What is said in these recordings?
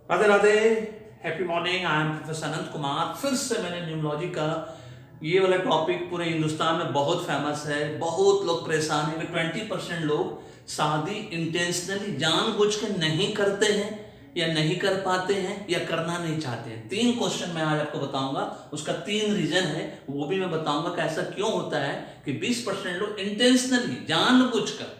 Radhe Radhe, happy morning. I am professor Anant Kumar. फिर से मैंने न्यूमरोलॉजी का ये वाला टॉपिक पूरे हिंदुस्तान में बहुत फेमस है। बहुत लोग परेशान हैं कि 20% लोग शादी इंटेंशनली जानबूझ के नहीं करते हैं या नहीं कर पाते हैं या करना नहीं चाहते हैं। 3 क्वेश्चन मैं आज आपको बताऊंगा, उसका 3 रीजन है, वो भी मैं बताऊंगा कि ऐसा क्यों होता है कि 20% लोग इंटेंशनली जानबूझकर,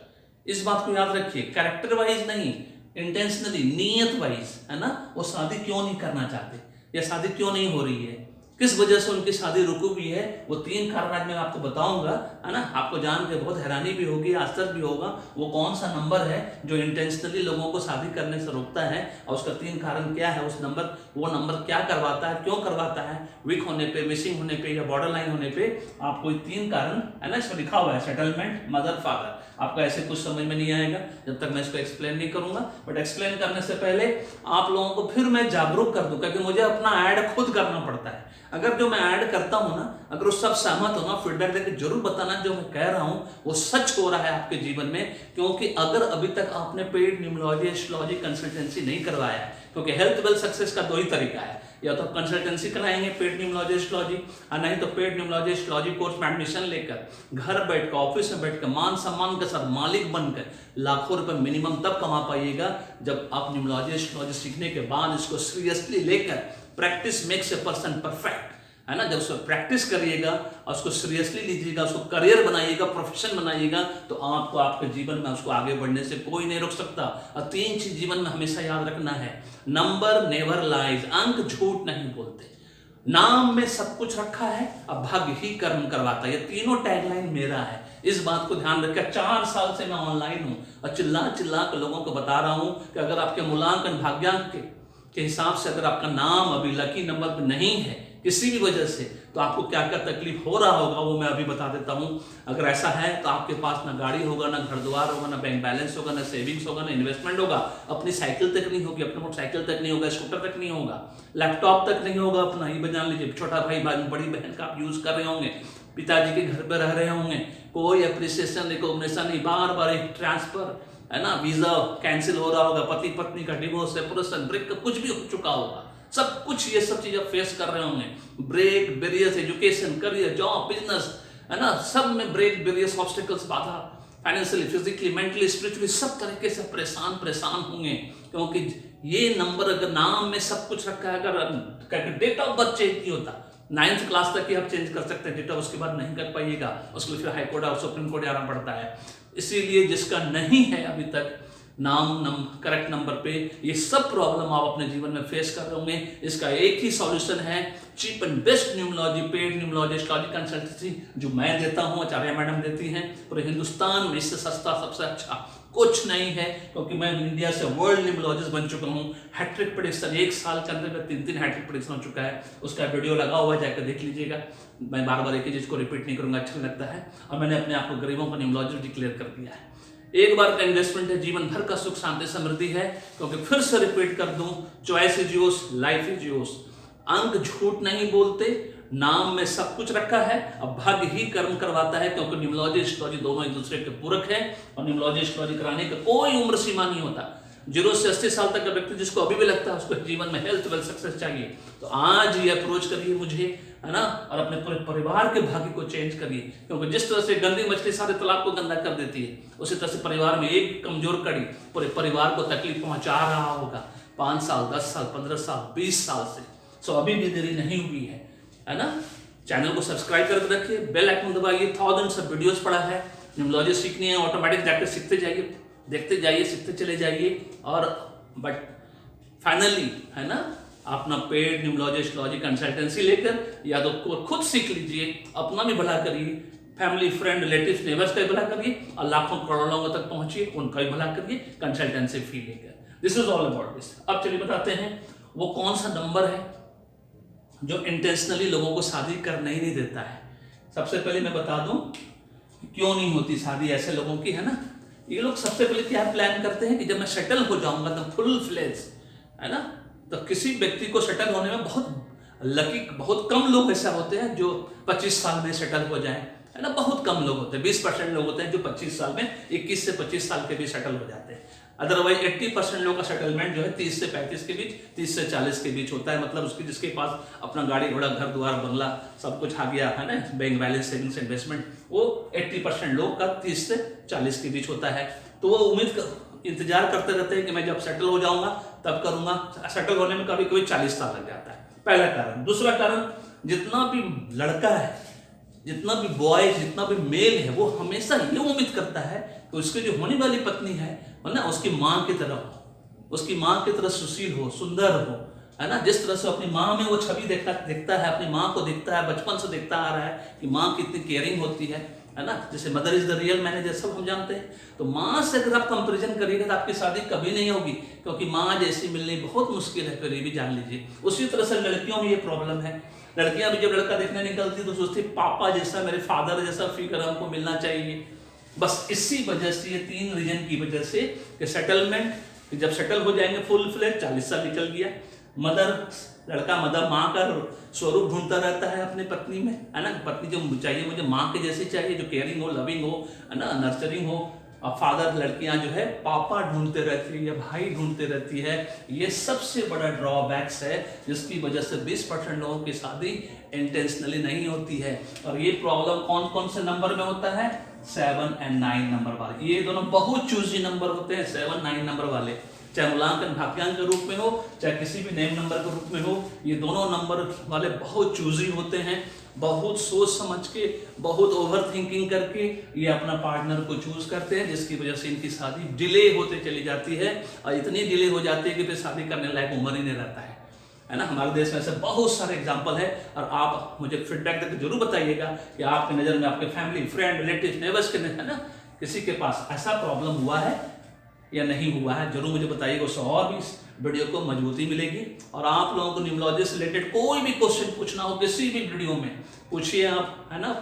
इस बात को याद रखिए, कैरेक्टर वाइज नहीं, इंटेंशनली नीयत वाइज, है ना, वो शादी क्यों नहीं करना चाहते या शादी क्यों नहीं हो रही है, किस वजह से उनकी शादी रुकी हुई है। वो 3 कारण आज मैं आपको बताऊंगा, है ना। आपको जान के बहुत हैरानी भी होगी, आश्चर्य भी होगा वो कौन सा नंबर है जो इंटेंशनली लोगों को शादी करने से रोकता है और उसका 3 कारण क्या है। उस नंबर, वो नंबर क्या करवाता है, क्यों करवाता है, वीक होने पे, मिसिंग होने पे या बॉर्डर लाइन होने पे। आपको 3 कारण, है ना, इसमें लिखा हुआ है, सेटलमेंट, मदर, फादर। आपको ऐसे कुछ समझ में नहीं आएगा जब तक मैं इसको एक्सप्लेन नहीं करूंगा। बट एक्सप्लेन करने से पहले आप लोगों को फिर मैं जागरूक कर दूं, क्योंकि मुझे अपना ऐड खुद करना पड़ता है। अगर जो मैं ऐड करता हूं ना, अगर उस सब सहमत हो ना, फीडबैक देकर जरूर बताना जो मैं कह रहा हूं वो सच हो रहा है आपके जीवन में। क्योंकि अगर अभी तक आपने पेड न्यूमरोलॉजी, एस्ट्रोलॉजी कंसल्टेंसी नहीं करवाया है, क्योंकि हेल्थ वेल्थ सक्सेस का 2 ही तरीका है, या तो कंसल्टेंसी कराएंगे पेड न्यूमरोलॉजी एस्ट्रोलॉजी, और नहीं तो पेड न्यूमरोलॉजी एस्ट्रोलॉजी कोर्स में एडमिशन लेकर घर बैठकर, ऑफिस में बैठकर, मान सम्मान के साथ मालिक बनकर लाखों रुपए मिनिमम तब कमा पाइएगा जब आप न्यूमरोलॉजी एस्ट्रोलॉजी सीखने के बाद इसको सीरियसली लेकर, practice makes a person perfect, है ना। जब उसको प्रैक्टिस करिएगा और उसको सीरियसली लीजिएगा, उसको करियर बनाइएगा, प्रोफेशन बनाइएगा, तो आपको आपके जीवन में उसको आगे बढ़ने से कोई नहीं रोक सकता। और 3 चीज जीवन में हमेशा याद रखना है। नंबर नेवर लाइज, अंक झूठ नहीं बोलते, नाम में सब कुछ रखा है, अब भाग्य ही कर्म करवाता है। ये तीनों टैगलाइन मेरा है, इस बात को ध्यान रखिए। 4 साल से मैं ऑनलाइन हूं और चिल्ला चिल्ला कर लोगों को बता रहा हूं कि अगर आपके मूल्यांकन भाग्यांक के हिसाब से अगर आपका नाम अभी लकी नंबर पर नहीं है किसी भी वजह से, तो आपको क्या क्या तकलीफ हो रहा होगा वो मैं अभी बता देता हूं। अगर ऐसा है तो आपके पास ना गाड़ी होगा, ना घर द्वार होगा, ना बैंक बैलेंस होगा, ना सेविंग्स होगा, ना इन्वेस्टमेंट होगा, अपनी साइकिल तक नहीं होगी, अपने मोटरसाइकिल तक नहीं होगा, स्कूटर तक नहीं होगा, लैपटॉप तक नहीं होगा अपना, ये जान लीजिए। छोटा भाई बड़ी बहन का आप यूज कर रहे होंगे, पिताजी के घर पर रह रहे होंगे, कोई अप्रिसिएशन, रिकॉग्निशन नहीं, बार बार एक ट्रांसफर, है ना, वीजा कैंसिल हो रहा होगा, पति पत्नी का डिवोर्स, सेपरेशन, ब्रेक, कुछ भी हो चुका होगा, सब कुछ ये सब चीजें फेस कर रहे होंगे। Break, barriers, education, career, job, business, है ना, सब में ब्रेक, बैरियर्स, ऑब्स्टेकल्स, बाधा, फाइनेंशियली, फिजिकली, मेंटली, स्पिरिचुअली, सब तरीके से परेशान होंगे। क्योंकि ये नंबर अगर नाम में सब कुछ रखा है, अगर डेट ऑफ बर्थ चेंज नहीं होता, 9th क्लास तक ही आप चेंज कर सकते हैं डेटा, उसके बाद नहीं कर पाइएगा, उसके लिए फिर हाई कोर्ट और सुप्रीम कोर्ट जाना पड़ता है। इसीलिए जिसका नहीं है अभी तक नाम करेक्ट नंबर पे, ये सब प्रॉब्लम आप अपने जीवन में फेस कर रहे होंगे, इसका एक ही सॉल्यूशन है, cheap and best numerology, paid numerology astrology consultancy जो मैं देता हूं, आचार्य मैडम देती हैं। पूरे हिंदुस्तान में इससे सस्ता, सबसे अच्छा कुछ नहीं है, क्योंकि मैं इंडिया से वर्ल्ड न्यूमरोलॉजिस्ट बन चुका हूं। हैट्रिक प्रेडिक्शन 1 साल के अंदर 3 हैट्रिक प्रेडिक्शन हो चुका है, उसका वीडियो लगा हुआ है, जाकर देख लीजिएगा। मैं बार बार एक ही चीज को रिपीट नहीं करूंगा, अच्छा लगता है। और मैंने अपने आप को गरीबों का न्यूमरोलॉजिस्ट डिक्लेयर कर दिया है। एक बार का इन्वेस्टमेंट है, जीवन भर का सुख शांति समृद्धि है। क्योंकि फिर से रिपीट कर दूं, choice is yours, life is yours. अंक झूठ नहीं बोलते, नाम में सब कुछ रखा है, अब भाग्य ही कर्म करवाता है। क्योंकि न्यूमरोलॉजी एस्ट्रोलॉजी दोनों एक दूसरे के पूरक है और न्यूमरोलॉजी एस्ट्रोलॉजी कराने का कोई उम्र सीमा नहीं होता। 0 से 80 साल तक का व्यक्ति जिसको अभी भी लगता है उसको जीवन में हेल्थ वेल्थ सक्सेस चाहिए, तो आज ये अप्रोच करिए मुझे, है ना, और अपने पूरे परिवार के भाग्य को चेंज करिए। क्योंकि जिस तरह से गंदी मछली सारे तालाब को गंदा कर देती है, उसी तरह से परिवार में एक कमजोर कड़ी पूरे परिवार को तकलीफ पहुंचा रहा होगा 5 साल, 10 साल, 15 साल, 20 साल से। सो अभी भी देरी नहीं हुई है ना। चैनल को सब्सक्राइब करके रखिए, बेल आइकन दबाइए, थाउजेंड्स ऑफ वीडियोस पड़ा है, न्यूमरोलॉजी सीखनी है, ऑटोमेटिक जाकर सीखते जाइए, देखते जाइए, सीखते चले जाइए। और बट फाइनली, है ना, अपना पेड न्यूमरोलॉजी एस्ट्रोलॉजी कंसल्टेंसी लेकर या तो खुद सीख लीजिए, अपना भी भला करिए, फैमिली, फ्रेंड, रिलेटिव्स, नेबर्स का भी भला करिए, और लाखों करोड़ों लोगों तक पहुंचिए, उनका भी भला करिए कंसल्टेंसी फी लेकर। This is all about this. अब चलिए बताते हैं वो कौन सा नंबर है जो इंटेंशनली लोगों को शादी करने ही नहीं देता है। सबसे पहले मैं बता दूं क्यों नहीं होती शादी ऐसे लोगों की, है ना। ये लोग सबसे पहले क्या प्लान करते हैं कि जब मैं सेटल हो जाऊंगा तो फुल फ्लेज, है ना, तो किसी व्यक्ति को सेटल होने में बहुत कम लोग ऐसा होते हैं जो 25 साल में सेटल हो जाए, है ना। बहुत कम लोग होते हैं, 20% लोग होते हैं जो 25 साल में, 21 से 25 साल के भी सेटल हो जाते हैं। अदरवाइज 80% लोगों का सेटलमेंट जो है 30 से 35 के बीच, 30 से 40 के बीच होता है। मतलब उसकी जिसके पास अपना गाड़ी घोड़ा घर द्वार बंगला सब कुछ आ गया है ना, बैंक बैलेंस सेविंग्स इन्वेस्टमेंट, वो 80% लोग का 30 से 40 के बीच होता है। तो वो इंतजार करते रहते हैं कि मैं जब सेटल हो जाऊंगा तब करूंगा। सेटल होने में कभी कभी 40 साल लग जाता है, पहला कारण। दूसरा कारण, जितना भी लड़का है, जितना भी बॉय, जितना भी मेल है, वो हमेशा ये उम्मीद करता है कि उसकी जो होने वाली पत्नी है ना, उसकी माँ की तरह हो, उसकी माँ की तरह सुशील हो, सुंदर हो, है ना। जिस तरह से अपनी माँ में वो छवि देखता है, अपनी माँ को देखता है, बचपन से देखता आ रहा है कि माँ कितनी केयरिंग होती है ना। जैसे mother is the real manager, सब हम जानते हैं। तो माँ से अगर आप कंपेरिजन करिएगा तो आपकी शादी कभी नहीं होगी, क्योंकि माँ जैसी मिलनी बहुत मुश्किल है, फिर ये भी जान लीजिए। उसी तरह से लड़कियों में ये प्रॉब्लम है। लड़कियां भी जब लड़का देखने निकलती तो सोचती पापा जैसा, मेरे फादर जैसा फिगर हमको मिलना चाहिए। बस इसी वजह से, ये 3 रीजन की वजह से कि सेटलमेंट, जब सेटल हो जाएंगे फुल फ्लेज, 40 साल निकल गया। लड़का मदर माँ का स्वरूप ढूंढता रहता है अपनी पत्नी में, है ना। पत्नी जो चाहिए मुझे माँ के जैसी चाहिए, जो केयरिंग हो, लविंग हो, है ना, नर्चरिंग हो। और फादर, लड़कियां जो है पापा ढूंढते रहती है या भाई ढूंढते रहती है। ये सबसे बड़ा ड्रॉबैक्स है, जिसकी वजह से 20% लोगों की शादी इंटेंशनली नहीं होती है। और ये प्रॉब्लम कौन कौन से नंबर में होता है? 7 और 9 नंबर वाले। ये दोनों बहुत चूजी नंबर होते हैं, 7, 9 नंबर वाले। चाहे मूलांकन भाग्यांक के रूप में हो, चाहे किसी भी नेम नंबर के रूप में हो, ये दोनों नंबर वाले बहुत चूजी होते हैं। बहुत सोच समझ के, बहुत ओवर थिंकिंग करके ये अपना पार्टनर को चूज करते हैं, जिसकी वजह से इनकी शादी डिले होते चली जाती है। और इतनी डिले हो जाती है कि फिर शादी करने लायक उम्र ही नहीं रहता है ना। हमारे देश में ऐसे बहुत सारे एग्जाम्पल है। और आप मुझे फीडबैक देकर जरूर बताइएगा कि आपकी नज़र में, आपके फैमिली, फ्रेंड, रिलेटिव, नेबर्स के, है ना, किसी के पास ऐसा प्रॉब्लम हुआ है या नहीं हुआ है। जरूर मुझे बताइएगा, उससे और भी इस वीडियो को मजबूती मिलेगी। और आप लोगों को न्यूमरोलॉजी से रिलेटेड कोई भी क्वेश्चन पूछना हो किसी भी वीडियो में, पूछिए आप, है ना।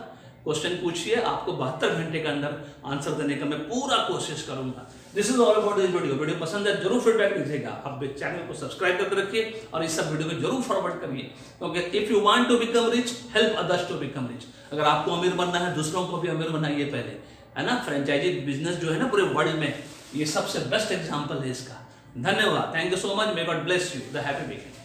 क्वेश्चन पूछिए, आपको 72 घंटे के अंदर आंसर देने का मैं पूरा कोशिश करूंगा। This is all about this video. Video पसंद है जरूर फीडबैक दीजिएगा। आप चैनल को सब्सक्राइब करके रखिए और इस सब वीडियो को जरूर फॉरवर्ड करिए, क्योंकि if you want to become rich, help others to become rich. अगर आपको अमीर बनना है, दूसरों को भी अमीर बनाइए पहले, है ना। फ्रेंचाइजी बिजनेस जो है ना पूरे वर्ल्ड में, ये सबसे बेस्ट एग्जाम्पल है इसका। धन्यवाद, thank you so much, may God bless you, the happy weekend.